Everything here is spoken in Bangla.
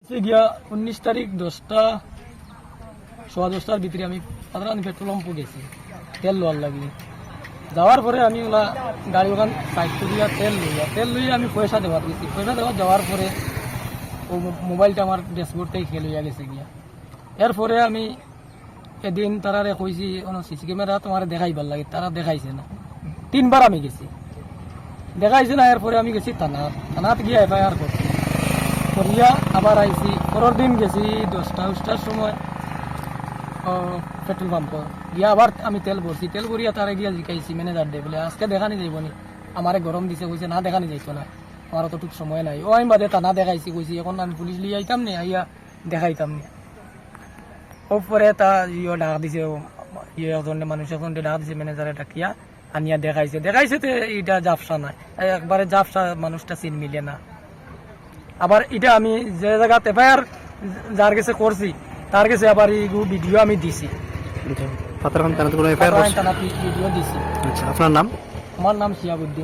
গিয়া 19 তারিখ 10টা 10:15টার ভিতরে আমি পাতরানি পেট্রোল পাম্পে গেছি তেল লওয়ার লাগি। যাওয়ার পরে আমি ওলা গাড়ি ওখান সাইড করিয়া তেল লইয়া আমি পয়সা দেওয়ার গেছি। পয়সা দেওয়া যাওয়ার পরে ও মোবাইলটা আমার ড্যাশবোর্ড থেকে খেল হইয়া গেছে গিয়া। এরপরে আমি এদিন তারারে কইছি সিসি ক্যামেরা তোমার দেখাইবার লাগে, তারা দেখাইছে না। 3বার আমি গেছি, দেখাইছে না। এরপরে আমি গেছি থানাত গিয়া এফআইআর করছি, করিয়া আবার আইছি। পরের দিন গেছি 10টার সময় পেট্রোল পাম্প গিয়া আবার আমি তেল ভরছি। তেল ভরিয়া তারা গিয়া জিকাইছি ম্যানেজার দে বলে আজকে দেখানি যাইব নি। আমারে গরম দিছে, কইছে না দেখানি যাইতো না, আমার অতটুক সময় নাই। ও আমি বাদে টানা দেখাইছি, কইছি এখন আমি পুলিশ লিয়ে আইতাম নি, আইয়া দেখাইতাম নি। ওপরে তা ডাক দিছে, মানুষ এখন ডাক দিছে ম্যানেজারে ডাকিয়া আনিয়া দেখাইছে তো এটা জাফসা নাই, একবারে জাফসা মানুষটা চিন মিলে না। আবার এটা আমি যে জায়গাতে এফআইআর যার কাছে করছি তার কাছে আবার এই ভিডিও আমি দিছি, পাতারখান থানাতে কোনো এফআইআর ভিডিও দিছি। আচ্ছা, আপনার নাম? আমার নাম শিয়াবুদ্দিন।